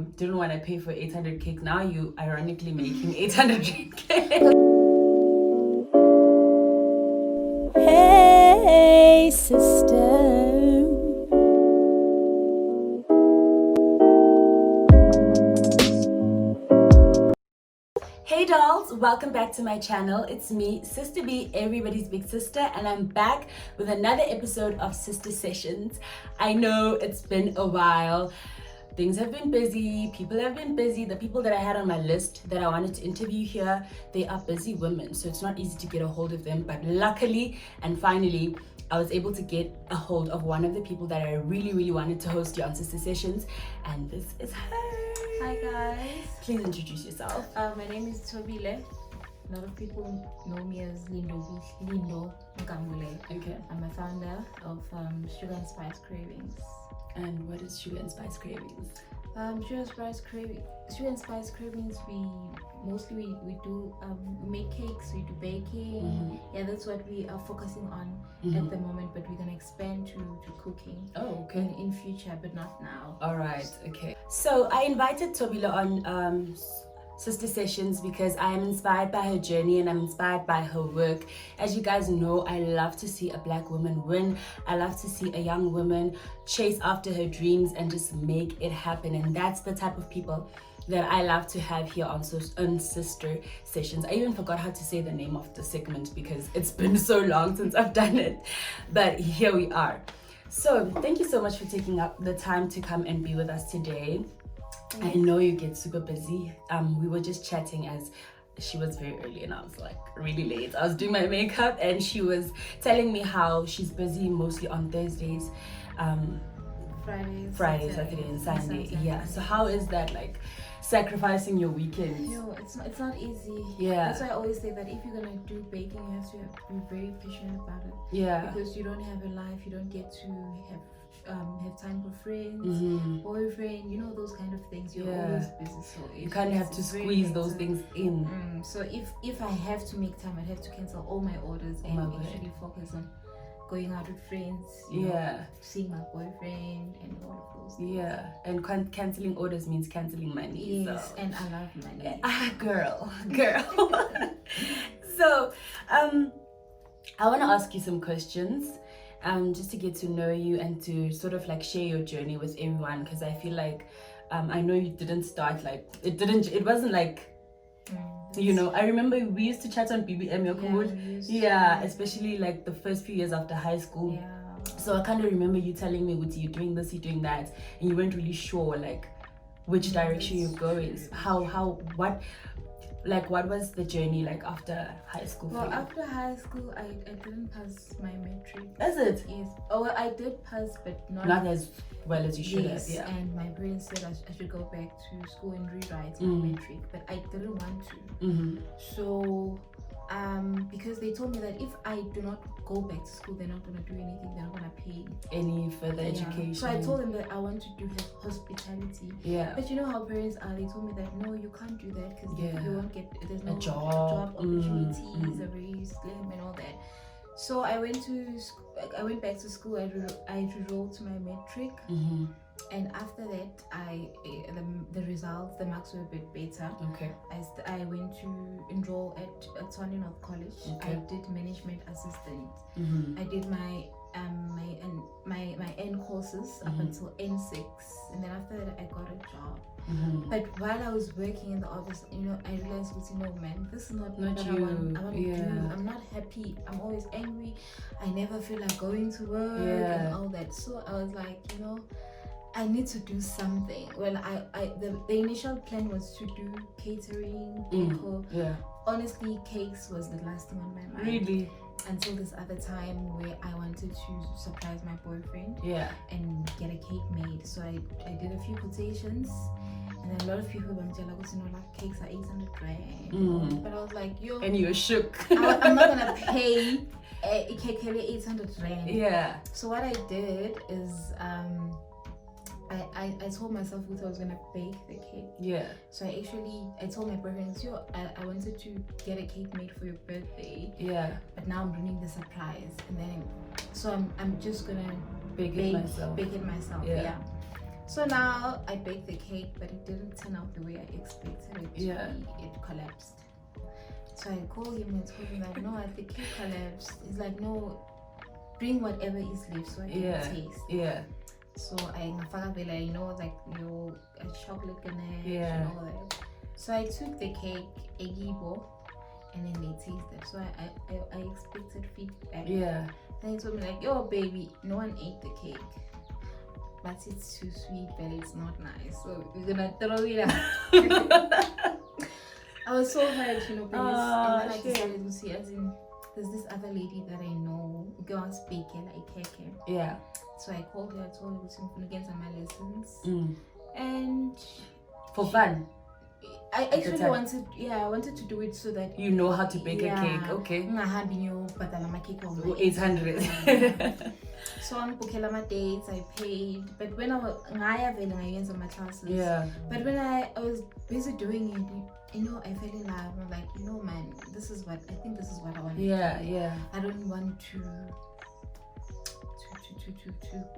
Didn't want to pay for 800 cake. Now you ironically making 800 cake. Hey, sister. Hey dolls, welcome back to my channel. It's me, Sister B, everybody's big sister, and I'm back with another episode of Sister Sessions. I know it's been a while. Things have been busy, people have been busy. The people that I had on my list that I wanted to interview here, they are busy women, so it's not easy to get a hold of them. But luckily and finally, I was able to get a hold of one of the people that I really wanted to host here on Sister Sessions, and this is her. Hi guys. Please introduce yourself. My name is Thobile. A lot of people know me as Lindo Nkambule. Okay. I'm a founder of Sugar and Spice Cravings. And what is Sugar and Spice Cravings? Sugar and Spice Cravings. We mostly we do we make cakes. We do baking. Mm-hmm. Yeah, that's what we are focusing on at the moment. But we're gonna expand to cooking. Oh, okay. In future, but not now. All right. Okay. So I invited Thobile on Sister Sessions because I am inspired by her journey and I'm inspired by her work. As you guys know, I love to see a black woman win. I love to see a young woman chase after her dreams and just make it happen. And that's the type of people that I love to have here on Sister Sessions. I even forgot how to say the name of the segment because it's been so long since I've done it. But here we are. So thank you so much for taking up the time to come and be with us today. I know you get super busy. We were just chatting as she was very early and I was like really late. I was doing my makeup and she was telling me how she's busy mostly on Thursdays, Friday, Saturday and Sunday. Yeah. So how is that, like sacrificing your weekends? No, it's not easy. Yeah. That's why I always say that if you're gonna do baking, you have to be very passionate about it. Yeah. Because you don't have a life, you don't get to have time for friends, boyfriend, those kind of things. You're always busy, so you kind of have to squeeze those things in. So if I have to make time, I'd have to cancel all my orders and actually focus on going out with friends, seeing my boyfriend and all of those things. Yeah, and canceling orders means canceling money. Yes, so. And I love money. Girl. So, I want to ask you some questions. Just to get to know you and to sort of like share your journey with everyone, because I feel like I know you didn't start like it wasn't like I remember we used to chat on BBM especially like the first few years after high school. So I kind of remember you telling me, Wuti, you're doing this, you're doing that, and you weren't really sure like which direction you're going. What was the journey like after high school? Well, after high school, I didn't pass my metric. Is it? Yes. Oh, well, I did pass, but not as well as you should have. Yeah. And my parents said I should go back to school and rewrite my metric, but I didn't want to. So, because they told me that if I do not go back to school, they're not going to do anything. They're not going to pay any further education. So I told them that I want to do hospitality. Yeah. But you know how parents are. They told me that no, you can't do that because you won't get. There's no job opportunities. Are very slim and all that. So I went back to school. I enrolled to my metric. And after that, the results, the marks were a bit better. Okay. I went to enroll at Tony North College. Okay. I did management assistant. I did my N courses up until N6, and then after that I got a job. But while I was working in the office, I realized, no man, this is not what I want to do. I'm not happy. I'm always angry. I never feel like going to work and all that. So I was like, I need to do something. Well, the initial plan was to do catering, decor. Honestly, cakes was the last thing on my mind. Really? Until this other time where I wanted to surprise my boyfriend. And get a cake made. So I did a few quotations, and then a lot of people were like, cakes are 800 rand. But I was like, yo. And you were shook. I'm not gonna pay a cake 800 rand. Yeah. So what I did is I told myself that I was gonna bake the cake. Yeah. So I told my boyfriend, I wanted to get a cake made for your birthday. Yeah. But now I'm doing the surprise, and then so I'm just gonna bake it myself. Bake it myself. Yeah. So now I baked the cake, but it didn't turn out the way I expected it to be. It collapsed. So I called him and told him that no, the cake collapsed. He's like, no, bring whatever is left so I can taste. Yeah. So I like your chocolate ganache and all that. So I took the cake, egibo, and then they tasted. So I expected feedback. Yeah. And he told me like, yo baby, no one ate the cake. But it's too sweet, but it's not nice. So we're gonna throw it out. I was so hurt, you know, please. And then I decided to see, as in, there's this other lady that I know, girl speak like keke. Yeah. So I called her, I told her to get some my lessons. And for fun. I actually wanted to do it so that you know how to bake a cake. Okay. 800. So I'm booking my dates, I paid. But when I was my classes. Yeah. But when I was busy doing it, you know, I fell in love. I'm like, you know, man, this is what I want to do. Yeah. I don't want to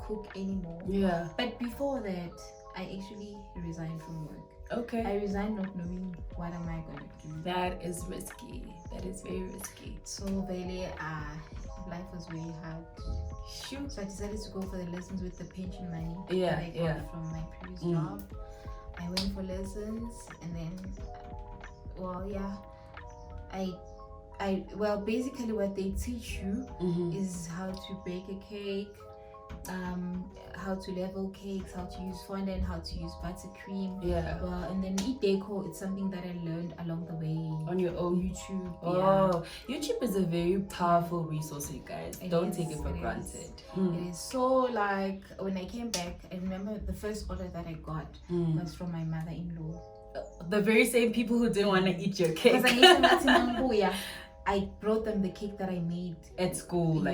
cook anymore. Yeah. But before that, I actually resigned from work. Okay. I resigned not knowing what am I going to do. That is risky. That is very risky. So really, life was very hard. Shoot. So I decided to go for the lessons with the pension money that I got from my previous job. I went for lessons, and then, basically what they teach you is how to bake a cake, how to level cakes, how to use fondant, how to use buttercream. Yeah. Well, and then eat deco. It's something that I learned along the way on your own. YouTube. Oh, YouTube is a very powerful resource, you guys. Don't take it for granted. It is. So like when I came back, I remember the first order that I got was from my mother-in-law. The very same people who didn't want to eat your cake. I brought them the cake that I made at school.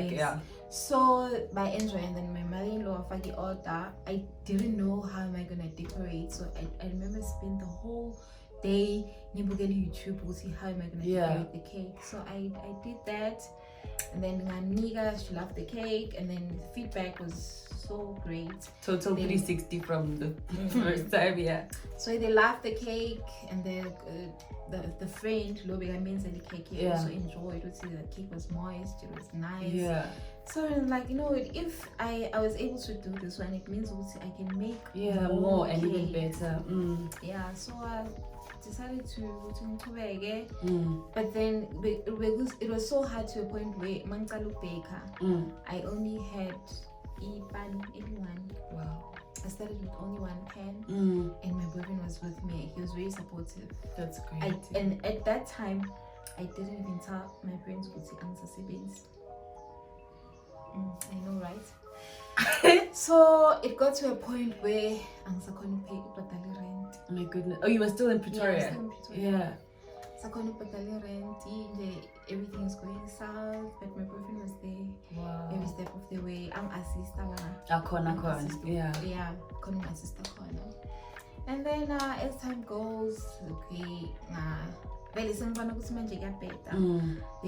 So by Enjoy, and then my mother-in-law Fagi order, I didn't know how am I gonna decorate. So I remember spending the whole day YouTube to see how am I gonna decorate the cake. So I did that, and then Nika, she loved the cake, and then the feedback was so great. Total 360 from the first time. So they loved the cake, and the friend Lobega means the cake also enjoyed. To see the cake was moist, it was nice. So like, you know, if I was able to do this one, it means I can make more and even better. So I decided to but then it was so hard to a point where I only had one. Wow. I started with only one pan, and my boyfriend was with me. He was very supportive. That's great. And at that time, I didn't even tell my parents would see siblings. I know, right? So it got to a point where I couldn't pay rent. My goodness. Oh, you were still in Pretoria? Yeah, I was still in Pretoria. So I couldn't pay rent. Everything was going south, but my boyfriend was there. Wow. Every step of the way. I'm assistant. Couldn't assist. And then as time goes, okay, they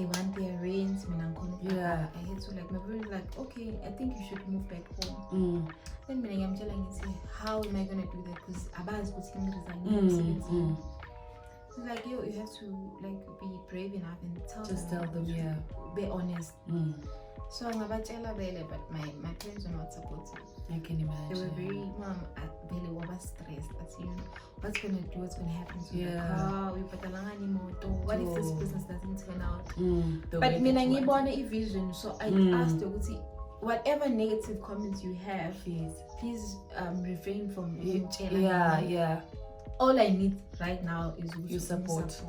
want their rent. I had to like, my brother was like, okay, I think you should move back home. Then I'm telling you, how am I gonna do that? Because Abba is putting resigning. He's like, yo, you have to like be brave enough and tell them, be honest. So I'm about to tell but my parents were not supportive. I can imagine. They were very stressed. But you know, what's gonna happen to the car? What if this business doesn't turn out? But I born a vision, so I asked you, whatever negative comments you have, please refrain from all I need right now is your support.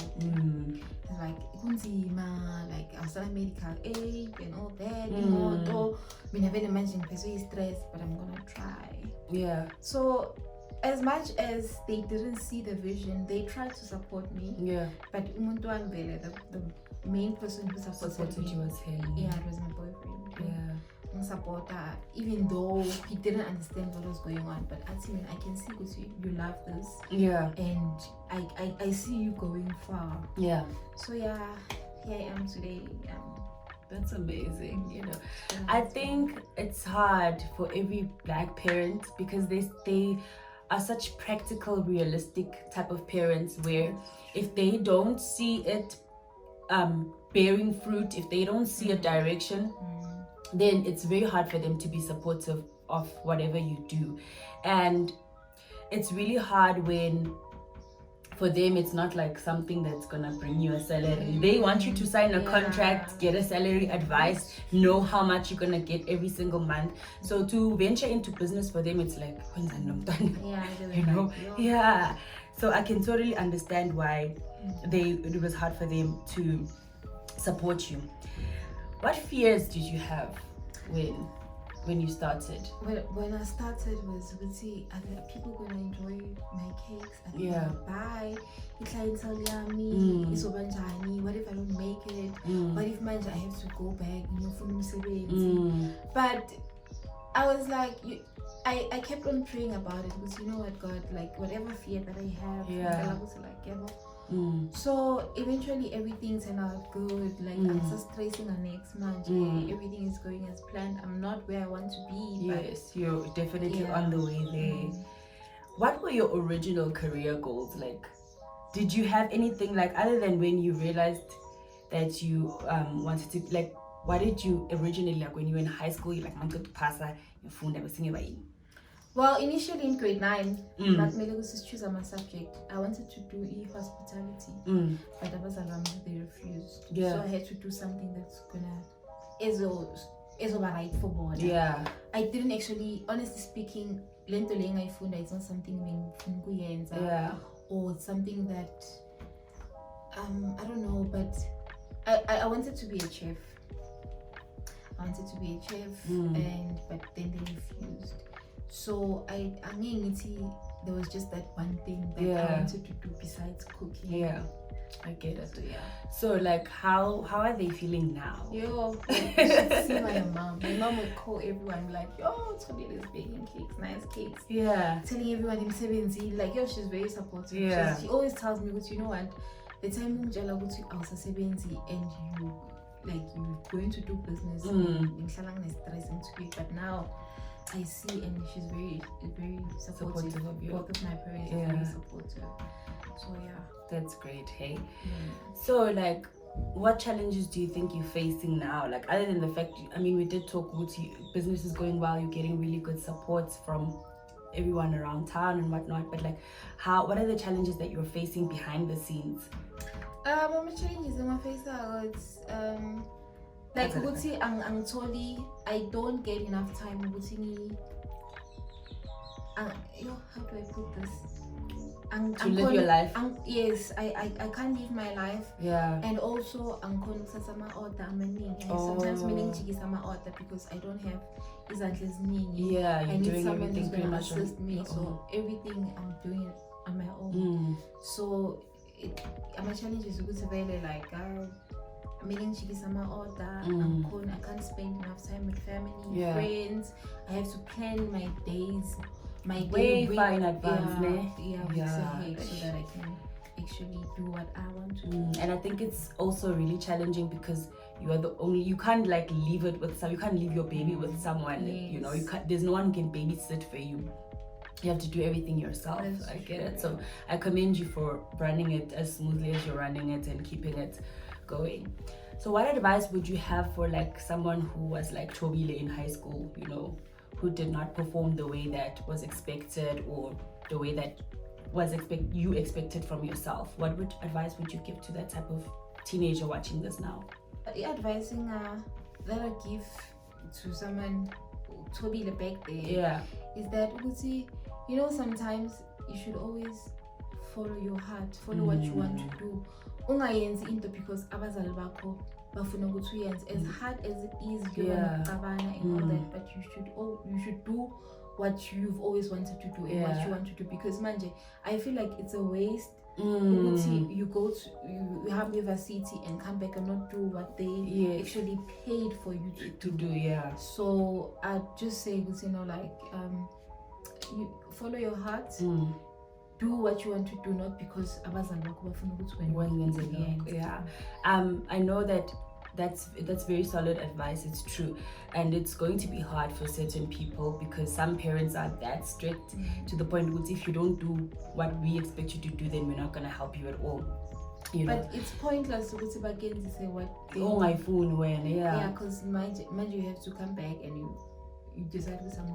Like I was on medical aid and all that. Though I never imagined person is stressed, but I'm gonna try. So as much as they didn't see the vision, they tried to support me. But the main person who supported you was him. It was my boyfriend. Supporter, even though he didn't understand what was going on, but I can see you love this, and I see you going far. So here I am today, That's amazing. You know, I think it's hard for every black parent because they are such practical, realistic type of parents where if they don't see it bearing fruit, if they don't see a direction, then it's very hard for them to be supportive of whatever you do. And it's really hard when for them it's not like something that's gonna bring you a salary. They want you to sign a contract, get a salary advice, know how much you're gonna get every single month. So to venture into business for them, it's like, you know, yeah. So I can totally understand why it was hard for them to support you. What fears did you have when you started? When I started was, are people gonna enjoy my cakes? Are they gonna buy? Clientele yami, what if I don't make it? What if I have to go back, But I was like, I kept on praying about it because you know what, God, like whatever fear that I have, so eventually everything turned out good. Like I'm just tracing our next month. Everything is going as planned. I'm not where I want to be. Yes, you're definitely on the way there. What were your original career goals? Like, did you have anything like other than when you realized that you wanted to, like, what did you originally, like when you were in high school, you like wanted to pass your phone that was singing? Well, initially in grade 9, but maybe was choose my subject. I wanted to do hospitality, but I was around, they refused. So I had to do something that's gonna is right for board. I didn't actually, honestly speaking, lento laying I found it's not something or something that I don't know, but I wanted to be a chef. But then they refused. So there was just that one thing that I wanted to do besides cooking. I get it. So like how are they feeling now? You should see my mom. My mom would call everyone like, yo, Thobile is baking cakes, nice cakes. Telling everyone in 17, like, yo, she's very supportive. She always tells me, you know what, the time I was 70 and you're going to do business, but now I see, and she's very supportive of you. Both of my parents are very supportive. So that's great. Hey, so like, what challenges do you think you're facing now? Like, other than the fact, we did talk about business is going well, you're getting really good supports from everyone around town and whatnot. But like, what are the challenges that you're facing behind the scenes? My challenges in my face are like ukuthi angitholi, I don't get enough time ukuthi how do I put this? To live your life. Yes, I can't live my life. And also angikhona ukuthatha ama-order amaningi. Sometimes mina ngijikisa ama-order because I don't have izandla eziningi. I need someone who's going to assist me. So everything I'm doing it on my own. So my challenge is ukuthi vele like I can't spend enough time with family, friends. I have to plan my days, my way day far in advance, so that I can actually do what I want to do. And I think it's also really challenging because you can't like leave it with you can't leave your baby with someone. You know, there's no one who can babysit for you. You have to do everything yourself. I get it. So I commend you for running it as smoothly as you're running it and keeping it going. So what advice would you have for like someone who was like Thobile in high school, you know, who did not perform the way that was expected or the way that you expected from yourself? What advice would you give to that type of teenager watching this now? The advising that I give to someone Thobile back there is that you know, sometimes you should always follow your heart, follow what you want to do. Ungayenzi into because abazali bakho bafuna ukuthi uyenze. As hard as it is, you want to and all that, but you should do what you've always wanted to do and what you want to do, because manje I feel like it's a waste. You go to you have university and come back and not do what they actually paid for you to do. So I just say, you know, like you follow your heart. Do what you want to do, not because abazali bakho bafuna ukuthi wena. I know that that's very solid advice. It's true, and it's going to be hard for certain people because some parents are that strict to the point that if you don't do what we expect you to do, then we're not going to help you at all. You know? But it's pointless to say what they my phone when yeah, because mind you have to come back and you decide with some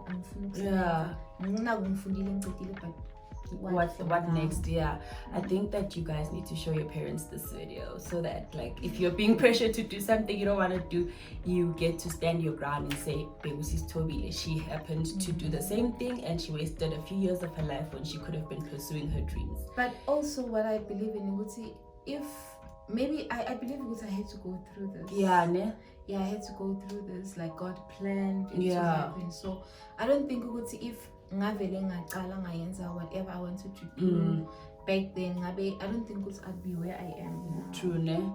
what next. I think that you guys need to show your parents this video so that, like, if you're being pressured to do something you don't want to do, you get to stand your ground and say, Bernice Thobile, she happened to do the same thing and she wasted a few years of her life when she could have been pursuing her dreams. But also what I believe in, if maybe I believe I had to go through this. I had to go through this, like God planned it to happen. So I don't think if whatever I wanted to do back then, I don't think I'd be where I am now. True, ne?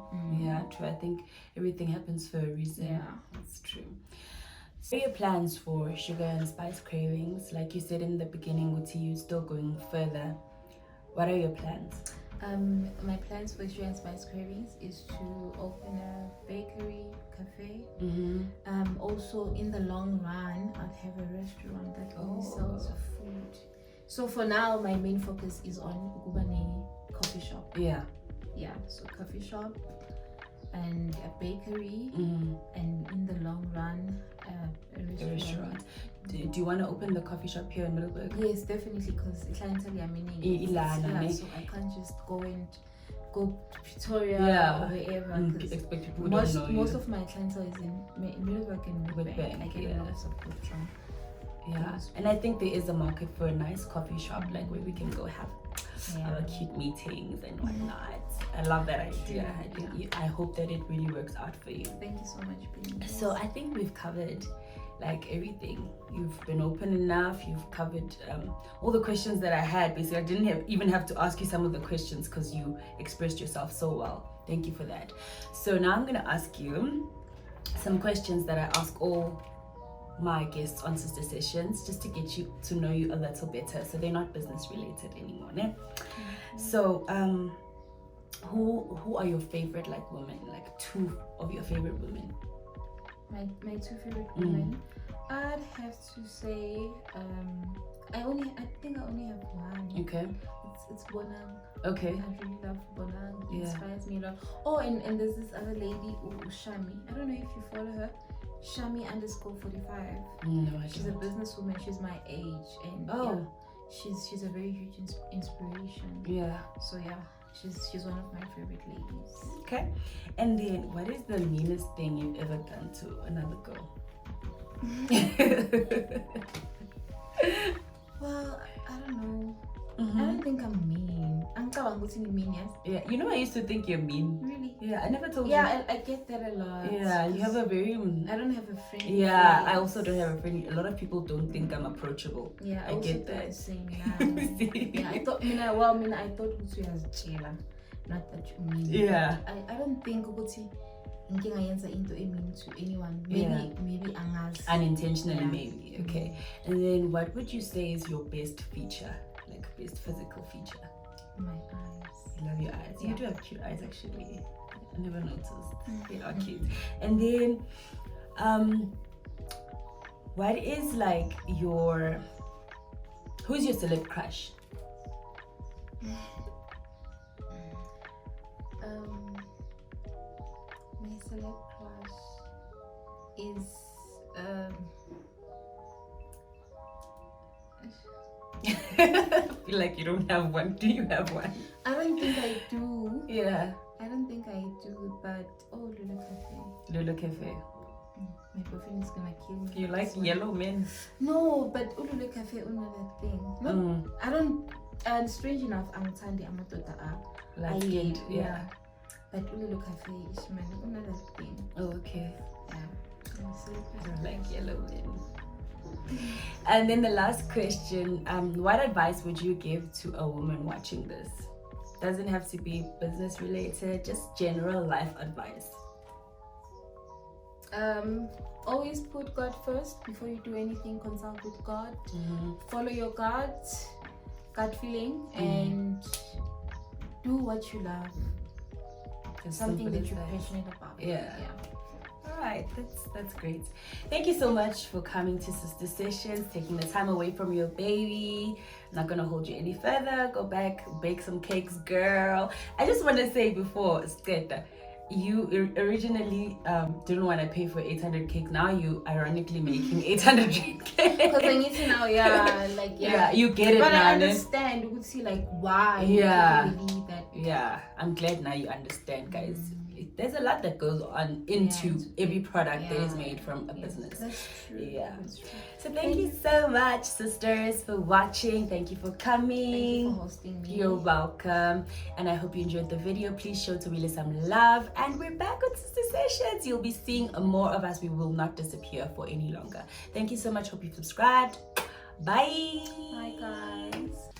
True. I think everything happens for a reason. That's true. So your plans for Sugar and Spice Cravings, like you said in the beginning, Uti, you're still going further. What are your plans? My plans for Sugar and Spice Cravings is to open a bakery, cafe. Also, in the long run, I'd have a restaurant that only sells food. So for now, my main focus is on Gubane coffee shop. So coffee shop and a bakery, and in the long run, a restaurant. Do you want to open the coffee shop here in Middleburg? Yes, definitely, because clientele are meaning. So I can't just go to Pretoria or wherever. Expect people most don't know most you. of my clientele is in Middleburg and Witbank. I get a lot of support from. And I think there is a market for a nice coffee shop, like where we can go have our cute meetings and whatnot. I love that idea. I hope that it really works out for you. Thank you so much, Bernice. So I think we've covered like everything. You've been open enough. You've covered all the questions that I had. Basically, I didn't even have to ask you some of the questions because you expressed yourself so well. Thank you for that. So now I'm going to ask you some questions that I ask all my guests on Sister Sessions, just to get you to know you a little better, so they're not business related anymore, né? So who are your favorite like women, like two of your favorite women? My two favorite women, I'd have to say I think I only have one. Okay. It's Bonang. Okay. I really love Bonang. It inspires me a lot. Oh, and there's this other lady, Shami. I don't know if you follow her. Shami_45. No, I She's don't. a businesswoman. She's my age, and she's a very huge inspiration. So she's one of my favorite ladies. Okay. And then, what is the meanest thing you've ever done to another girl? Well, I don't know. I don't think I'm mean. I'm mean, yes. Yeah, you know, I used to think you're mean. Really? Yeah, I never told you. Yeah, I get that a lot. Yeah, you have a very. I don't have a friend. Yeah, I also don't have a friend. A lot of people don't think I'm approachable. Yeah, I get that. The same. Yeah, I thought. I thought you has chela, not that you mean. Yeah. I don't think ukuthi ngingayenza into mean to anyone. Maybe angazi. Unintentionally, maybe. Okay. And then, what would you say is your best feature? Like best physical feature? My eyes. I love your eyes. You do have cute eyes, actually. I never noticed. They are cute. And then, what is like who's your celeb crush? My celeb crush is I feel like you don't have one. Do you have one? I don't think I do. Yeah. I don't think I do, but Lulu Cafe. Lulu Cafe. My boyfriend is gonna kill me. You like yellow men? No, but Lulu Cafe another thing. No, I don't. And strange enough, I'm Tandy. I'm a Like it, yeah. But Lulu Cafe is another thing. Oh, okay. Yeah. I don't like yellow men. And then the last question, what advice would you give to a woman watching this? Doesn't have to be business related, just general life advice. Always put God first before you do anything. Consult with God. Follow your gut feeling, and do what you love. Just something simple that as you're that. passionate about. Yeah. right. That's great. Thank you so much for coming to Sister Sessions, taking the time away from your baby. I'm not gonna hold you any further. Go back, bake some cakes, girl. I just want to say before, Sketa, you originally didn't want to pay for 800 cakes. Now you ironically making 800 cakes. Because I need to know, you get it but now. I understand. You would see like why. Yeah. Really that. Yeah, I'm glad now you understand, guys. There's a lot that goes on into every product that is made from a business. That's true. Yeah. That's true. So thank you so much, sisters, for watching. Thank you for coming. Thank you for hosting me. You're welcome. And I hope you enjoyed the video. Please show Thobile some love. And we're back with Sister Sessions. You'll be seeing more of us. We will not disappear for any longer. Thank you so much. Hope you've subscribed. Bye. Bye, guys.